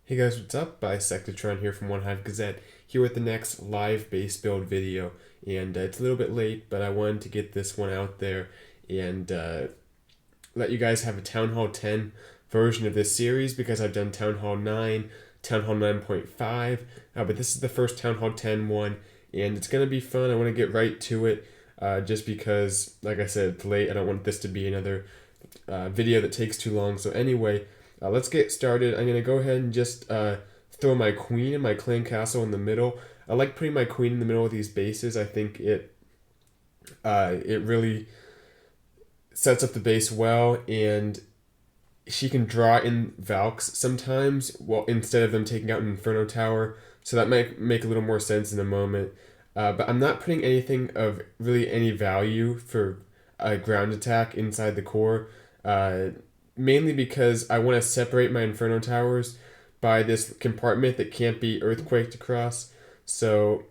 Hey guys, what's up? Bisectatron here from OneHive Gazette, here with the next live base build video. And it's a little bit late, but I wanted to get this one out there and let you guys have a Town Hall 10 version of this series because I've done Town Hall 9, Town Hall 9.5, but this is the first Town Hall 10 one, and it's going to be fun. I want to get right to it just because, like I said, it's late. I don't want this to be another video that takes too long. So anyway, let's get started. I'm going to go ahead and just throw my queen and my clan castle in the middle. I like putting my queen in the middle of these bases. I think it really sets up the base well, and she can draw in Valks sometimes, well, instead of them taking out an Inferno Tower. So that might make a little more sense in a moment. But I'm not putting anything of really any value for a ground attack inside the core. Mainly because I want to separate my Inferno Towers by this compartment that can't be earthquaked across. So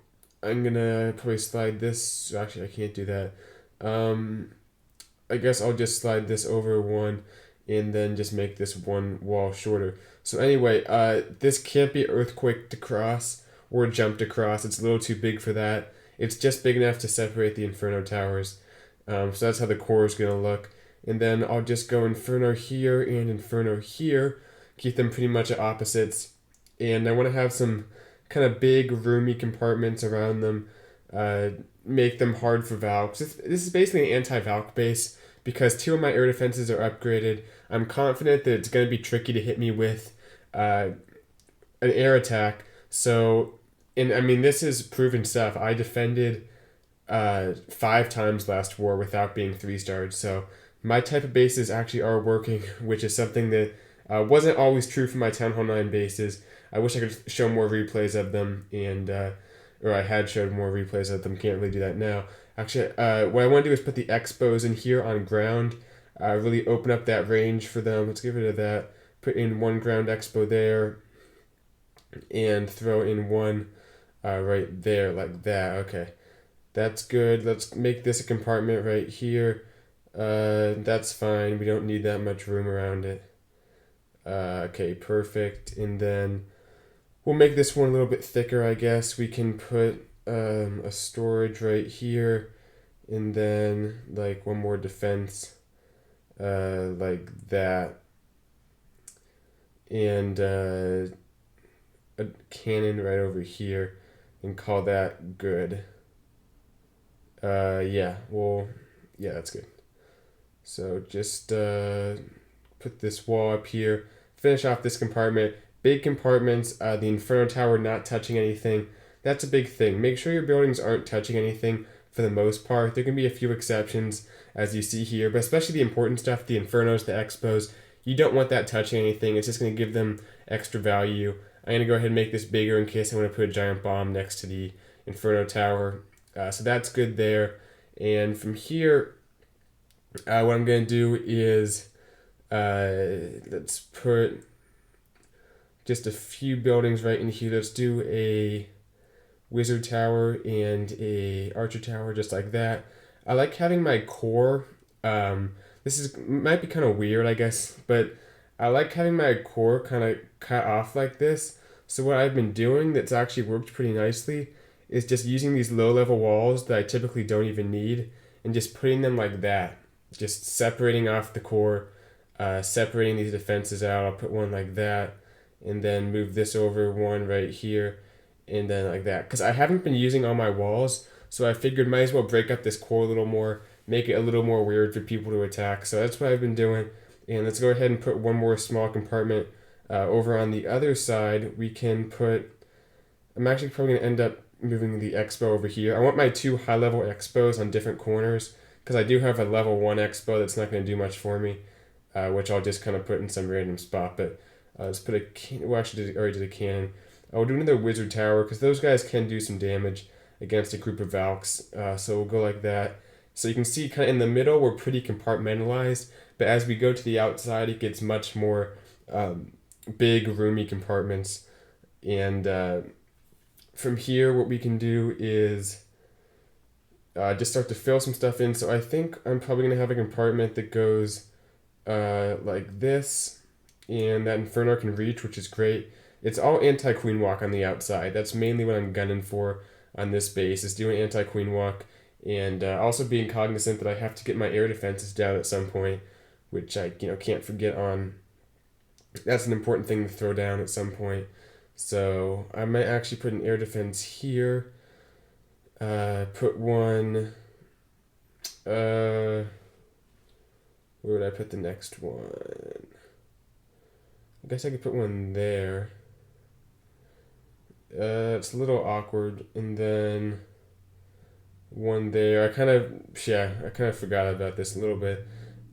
I'm gonna probably slide this. Actually, I can't do that. I guess I'll just slide this over one and then just make this one wall shorter. So anyway, this can't be earthquaked across or jumped across. It's a little too big for that. It's just big enough to separate the Inferno Towers. So that's how the core is gonna look. And then I'll just go Inferno here and Inferno here, keep them pretty much at opposites. And I want to have some kind of big, roomy compartments around them, make them hard for Valks. This is basically an anti-Valk base because two of my air defenses are upgraded. I'm confident that it's going to be tricky to hit me with an air attack. So, and I mean, this is proven stuff. I defended 5 times last war without being 3-starred. So my type of bases actually are working, which is something that wasn't always true for my Town Hall 9 bases. I wish I could show more replays of them, and or I had showed more replays of them. Can't really do that now. Actually, what I want to do is put the expos in here on ground, really open up that range for them. Let's get rid of that. Put in one ground expo there, and throw in one right there like that. Okay, that's good. Let's make this a compartment right here. That's fine. We don't need that much room around it. Okay, perfect. And then we'll make this one a little bit thicker, I guess. We can put a storage right here, and then like one more defense, like that, and a cannon right over here, and call that good. Yeah, well, yeah, that's good. So just put this wall up here, finish off this compartment. Big compartments, the Inferno Tower not touching anything. That's a big thing. Make sure your buildings aren't touching anything for the most part. There can be a few exceptions, as you see here, but especially the important stuff, the Infernos, the Expos, you don't want that touching anything. It's just going to give them extra value. I'm going to go ahead and make this bigger in case I want to put a giant bomb next to the Inferno Tower. So that's good there. And from here, what I'm going to do is let's put just a few buildings right in here. Let's do a wizard tower and a archer tower just like that. I like having my core. This is might be kind of weird, I guess, but I like having my core kind of cut off like this. So what I've been doing that's actually worked pretty nicely is just using these low-level walls that I typically don't even need and just putting them like that. Just separating off the core, separating these defenses out. I'll put one like that, and then move this over one right here, and then like that. Because I haven't been using all my walls, so I figured might as well break up this core a little more, make it a little more weird for people to attack. So that's what I've been doing. And let's go ahead and put one more small compartment over on the other side. We can put, I'm actually probably going to end up moving the expo over here. I want my 2 high-level expos on different corners, because I do have a level 1 expo that's not going to do much for me, which I'll just kind of put in some random spot. But let's put a well, actually already did a cannon. I'll do another wizard tower because those guys can do some damage against a group of Valks. So we'll go like that. So you can see kind of in the middle we're pretty compartmentalized, but as we go to the outside it gets much more big roomy compartments. And from here what we can do is just start to fill some stuff in. So I think I'm probably going to have a compartment that goes like this, and that Inferno can reach, which is great. It's all anti-queen walk on the outside. That's mainly what I'm gunning for on this base, is doing anti-queen walk, and also being cognizant that I have to get my air defenses down at some point, which I can't forget on. That's an important thing to throw down at some point. So I might actually put an air defense here. Put one. Where would I put the next one? I guess I could put one there. It's a little awkward, and then one there. I kind of forgot about this a little bit,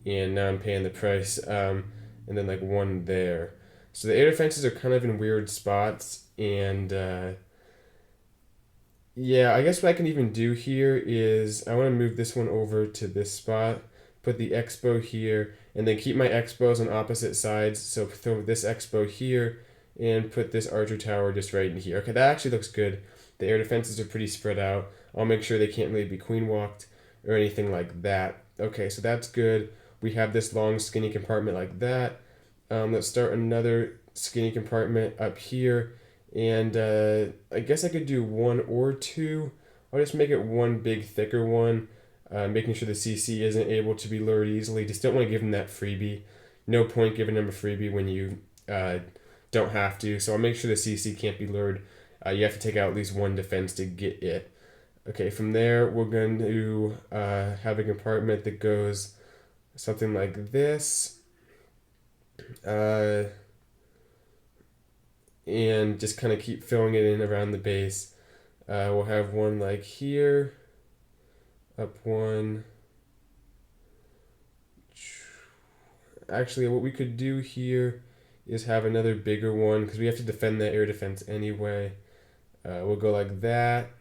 and now I'm paying the price. And then like one there. So the air defenses are kind of in weird spots, and yeah, I guess what I can even do here is I want to move this one over to this spot, put the expo here, and then keep my expos on opposite sides. So throw this expo here and put this archer tower just right in here. Okay, that actually looks good. The air defenses are pretty spread out. I'll make sure they can't really be queen walked or anything like that. Okay, so that's good. We have this long skinny compartment like that. Let's start another skinny compartment up here. And I guess I could do one or two. I'll just make it one big thicker one, making sure the CC isn't able to be lured easily. Just don't want to give him that freebie. No point giving him a freebie when you don't have to. So I'll make sure the CC can't be lured. You have to take out at least one defense to get it. Okay, from there we're going to have a compartment that goes something like this. And just kind of keep filling it in around the base. We'll have one like here, up one. Actually, what we could do here is have another bigger one, because we have to defend that air defense anyway. We'll go like that.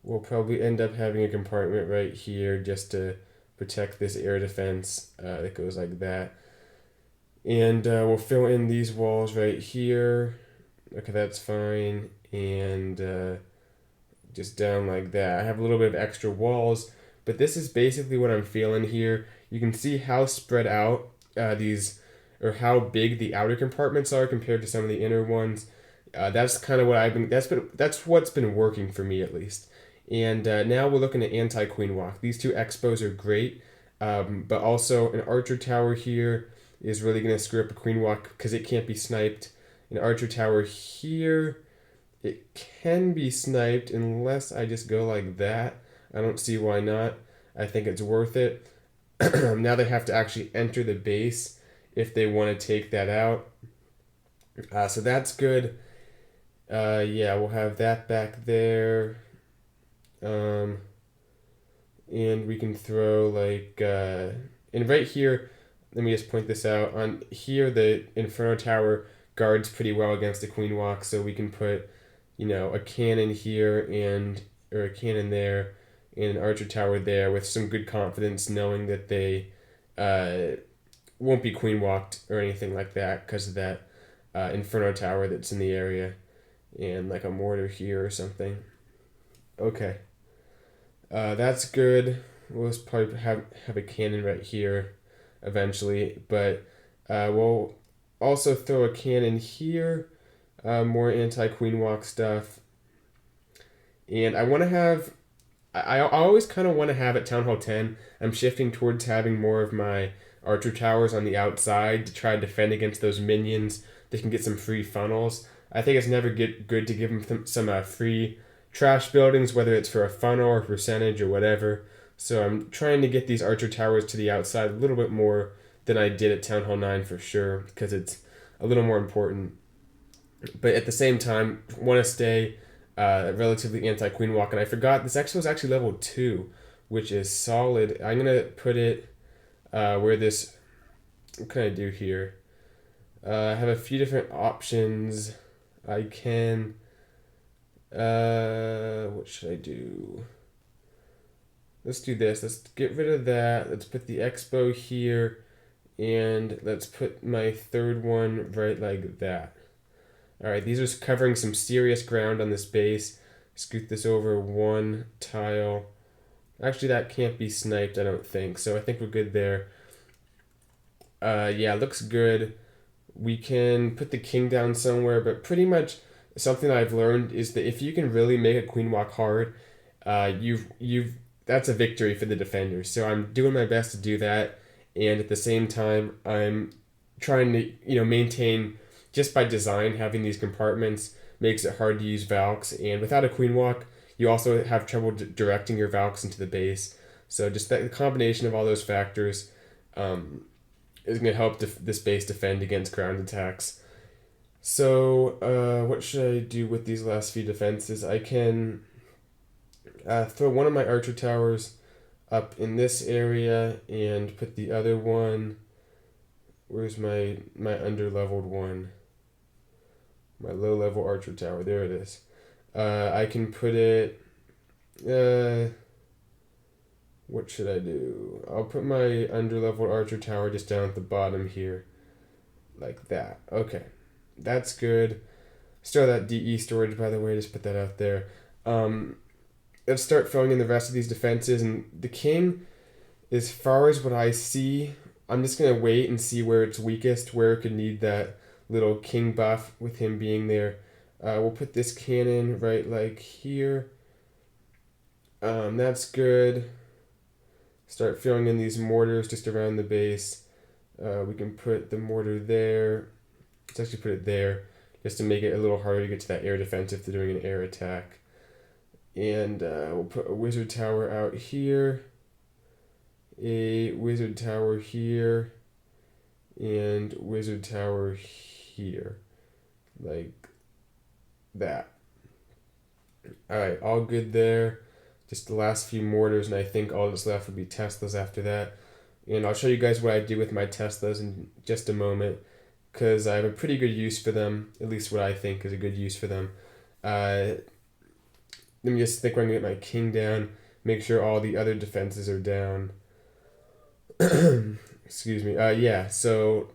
We'll probably end up having a compartment right here just to protect this air defense that goes like that. And we'll fill in these walls right here. Okay, that's fine. And just down like that. I have a little bit of extra walls, but this is basically what I'm feeling here. You can see how spread out how big the outer compartments are compared to some of the inner ones. That's kind of what that's what's been working for me at least. And now we're looking at anti-queen walk. These two expos are great, but also an archer tower here is really going to screw up a queen walk because it can't be sniped. An archer tower here, it can be sniped unless I just go like that. I don't see why not. I think it's worth it. Now they have to actually enter the base if they want to take that out. So that's good. Yeah, we'll have that back there. And we can throw like, and right here, let me just point this out. On here, the Inferno Tower guards pretty well against the Queen Walk, so we can put, a cannon here or a cannon there, and an Archer Tower there with some good confidence, knowing that they won't be Queen Walked or anything like that because of that Inferno Tower that's in the area, and like a mortar here or something. Okay, that's good. We'll just probably have a cannon right here eventually, but we'll also throw a cannon here, more anti-queen walk stuff. And I want to have, I always kind of want to have at Town Hall 10, I'm shifting towards having more of my archer towers on the outside to try to defend against those minions that can get some free funnels. I think it's never good to give them some free trash buildings, whether it's for a funnel or percentage or whatever. So I'm trying to get these archer towers to the outside a little bit more than I did at Town Hall 9 for sure, because it's a little more important. But at the same time, want to stay relatively anti-queen walk. And I forgot, this expo is actually level 2, which is solid. I'm going to put it where this, what can I do here? I have a few different options. I can, what should I do? Let's do this. Let's get rid of that. Let's put the expo here, and let's put my third one right like that. All right, these are covering some serious ground on this base. Scoot this over one tile. Actually, that can't be sniped, I don't think. So I think we're good there. Yeah, looks good. We can put the king down somewhere, but pretty much something I've learned is that if you can really make a queen walk hard, you've that's a victory for the defenders. So I'm doing my best to do that, and at the same time, I'm trying to maintain just by design having these compartments makes it hard to use Valks, and without a queen walk, you also have trouble directing your Valks into the base. So just that the combination of all those factors is going to help this base defend against ground attacks. So what should I do with these last few defenses? I can throw one of my archer towers up in this area and put the other one. Where's my under-leveled one? My low-level archer tower. There it is. I can put it... what should I do? I'll put my under-leveled archer tower just down at the bottom here. Like that. Okay. That's good. Still that DE storage, by the way. Just put that out there. Let's start filling in the rest of these defenses. And the king, as far as what I see, I'm just going to wait and see where it's weakest, where it could need that little king buff with him being there. We'll put this cannon right like here. That's good. Start filling in these mortars just around the base. We can put the mortar there. Let's actually put it there just to make it a little harder to get to that air defense if they're doing an air attack. And we'll put a wizard tower out here, a wizard tower here, and wizard tower here, like that. Alright, all good there. Just the last few mortars, and I think all that's left would be Teslas after that. And I'll show you guys what I do with my Teslas in just a moment, because I have a pretty good use for them, at least what I think is a good use for them. Let me just think where I'm going to get my king down, make sure all the other defenses are down. Excuse me. Yeah, so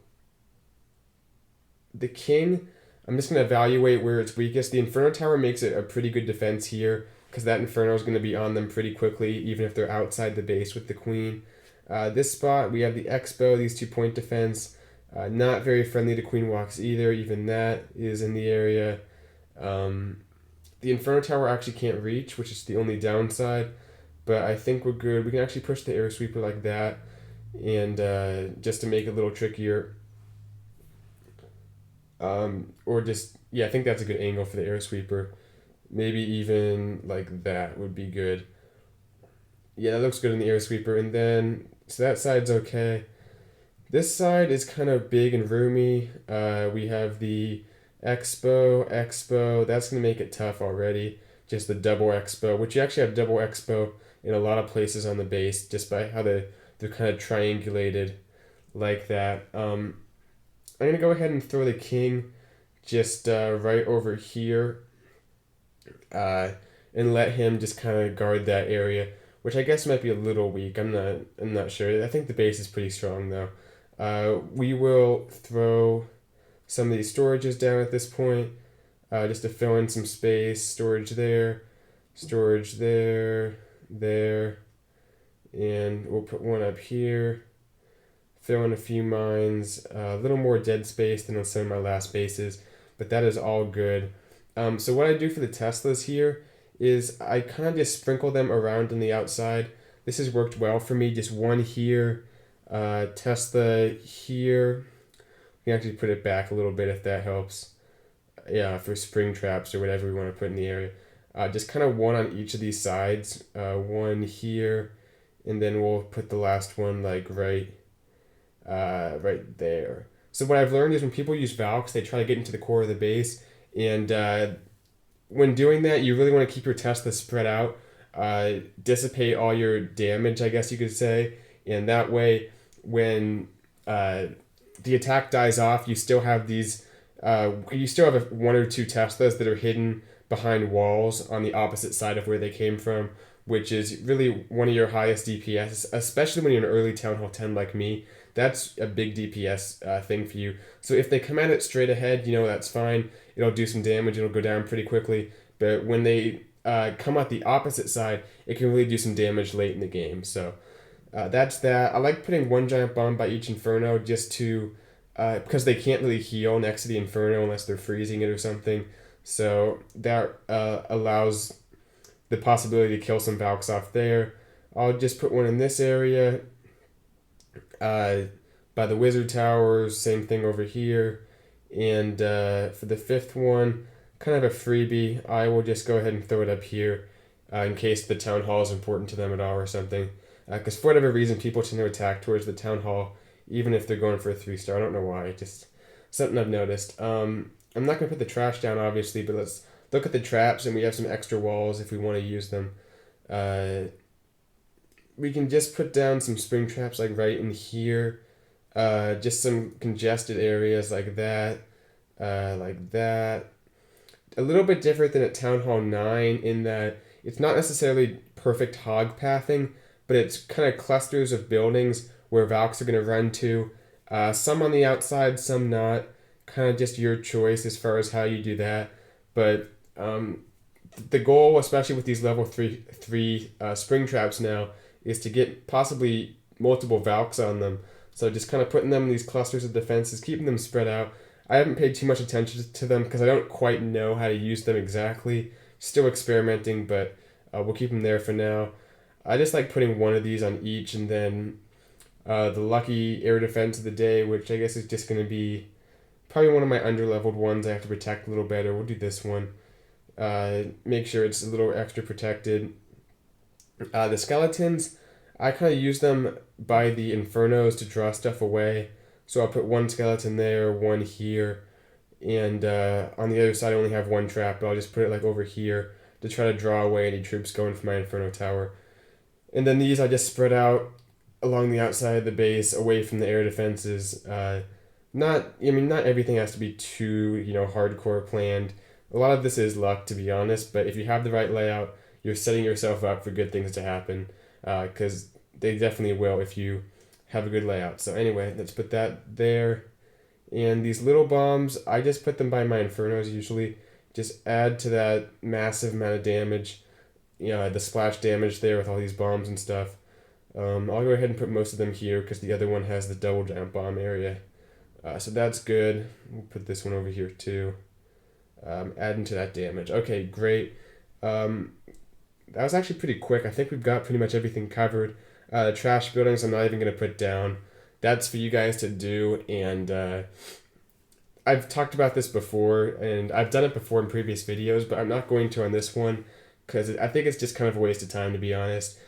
the king, I'm just going to evaluate where it's weakest. The Inferno Tower makes it a pretty good defense here, because that Inferno is going to be on them pretty quickly, even if they're outside the base with the queen. This spot, we have the Expo, these 2-point defense. Not very friendly to queen walks either, even that is in the area. The Inferno Tower actually can't reach, which is the only downside, but I think we're good. We can actually push the Air Sweeper like that, and just to make it a little trickier. Or just, yeah, I think that's a good angle for the Air Sweeper. Maybe even like that would be good. Yeah, that looks good in the Air Sweeper. And then, so that side's okay. This side is kind of big and roomy. We have the Expo, that's going to make it tough already. Just the double Expo, which you actually have double Expo in a lot of places on the base, just by how they're kind of triangulated like that. I'm going to go ahead and throw the king just right over here, and let him just kind of guard that area, which I guess might be a little weak. I'm not sure. I think the base is pretty strong though. We will throw some of these storages down at this point, just to fill in some space. Storage there, there, and we'll put one up here. Fill in a few mines, a little more dead space than on some of my last bases, but that is all good. So what I do for the Teslas here is I kind of just sprinkle them around on the outside. This has worked well for me. Just one here, Tesla here. You can actually put it back a little bit if that helps. Yeah, for spring traps or whatever we want to put in the area. Just kind of one on each of these sides. One here, and then we'll put the last one like right there. So what I've learned is when people use Valks, they try to get into the core of the base, and when doing that, you really want to keep your Tesla spread out, dissipate all your damage, I guess you could say, and that way, when the attack dies off, you still have these. You still have one or two Teslas that are hidden behind walls on the opposite side of where they came from, which is really one of your highest DPS, especially when you're an early Town Hall 10 like me. That's a big DPS thing for you. So if they come at it straight ahead, that's fine. It'll do some damage. It'll go down pretty quickly. But when they come out the opposite side, it can really do some damage late in the game. So that's that. I like putting one giant bomb by each Inferno just to because they can't really heal next to the Inferno unless they're freezing it or something. So that allows the possibility to kill some Valks off there. I'll just put one in this area. By the Wizard Towers, same thing over here. And for the 5th one, kind of a freebie, I will just go ahead and throw it up here in case the Town Hall is important to them at all or something. Because for whatever reason, people tend to attack towards the Town Hall, even if they're going for a 3-star. I don't know why, just something I've noticed. I'm not going to put the trash down, obviously, but let's look at the traps, and we have some extra walls if we want to use them. We can just put down some spring traps like right in here. Just some congested areas like that. A little bit different than at Town Hall 9 in that it's not necessarily perfect hog pathing, but it's kind of clusters of buildings where Valks are going to run to. Some on the outside, some not. Kind of just your choice as far as how you do that. But the goal, especially with these level 3 spring traps now, is to get possibly multiple Valks on them. So just kind of putting them in these clusters of defenses, keeping them spread out. I haven't paid too much attention to them because I don't quite know how to use them exactly. Still experimenting, but we'll keep them there for now. I just like putting one of these on each, and then the lucky air defense of the day, which I guess is just going to be probably one of my under-leveled ones I have to protect a little better. We'll do this one. Make sure it's a little extra protected. The skeletons, I kind of use them by the Infernos to draw stuff away. So I'll put one skeleton there, one here, and on the other side I only have one trap, but I'll just put it like over here to try to draw away any troops going for my Inferno Tower. And then these I just spread out along the outside of the base, away from the air defenses. Not everything has to be too, hardcore planned. A lot of this is luck, to be honest, but if you have the right layout, you're setting yourself up for good things to happen, because they definitely will if you have a good layout. So anyway, let's put that there. And these little bombs, I just put them by my Infernos usually. Just add to that massive amount of damage, the splash damage there with all these bombs and stuff. I'll go ahead and put most of them here because the other one has the double jump bomb area. So that's good. We'll put this one over here too. Adding to that damage. Okay, great. That was actually pretty quick. I think we've got pretty much everything covered. The trash buildings I'm not even going to put down. That's for you guys to do, and I've talked about this before, and I've done it before in previous videos, but I'm not going to on this one, because I think it's just kind of a waste of time, to be honest.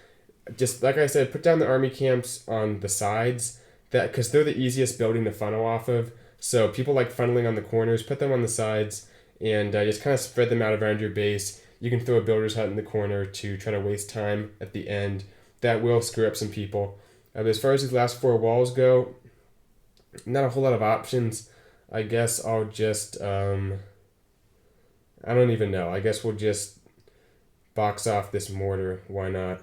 Just, like I said, put down the army camps on the sides, because they're the easiest building to funnel off of, so people like funneling on the corners, put them on the sides, and just kind of spread them out around your base. You can throw a builder's hut in the corner to try to waste time at the end. That will screw up some people. But as far as these last 4 walls go, not a whole lot of options. I guess I'll just, I don't even know. I guess we'll just box off this mortar. Why not?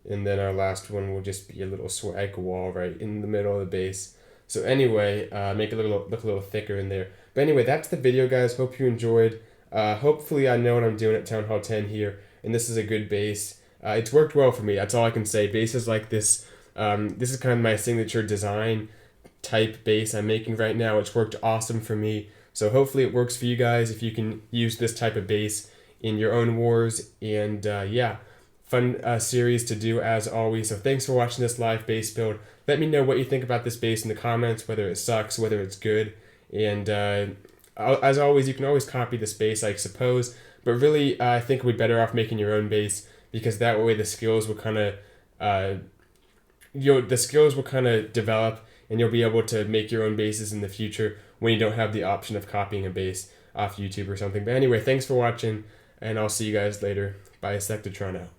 And then our last one will just be a little swag wall right in the middle of the base. So anyway, make it look a little thicker in there. But anyway, that's the video, guys. Hope you enjoyed. Hopefully I know what I'm doing at Town Hall 10 here, and this is a good base. It's worked well for me. That's all I can say. Bases like this, this is kind of my signature design type base I'm making right now. It's worked awesome for me. So hopefully it works for you guys if you can use this type of base in your own wars. And yeah, fun series to do as always. So thanks for watching this live base build. Let me know what you think about this base in the comments, whether it sucks, whether it's good. And as always, you can always copy this base, I suppose. But really, I think we're better off making your own base, because that way the skills will kind of develop, and you'll be able to make your own bases in the future when you don't have the option of copying a base off YouTube or something. But anyway, thanks for watching, and I'll see you guys later. Bye, Sectatron out.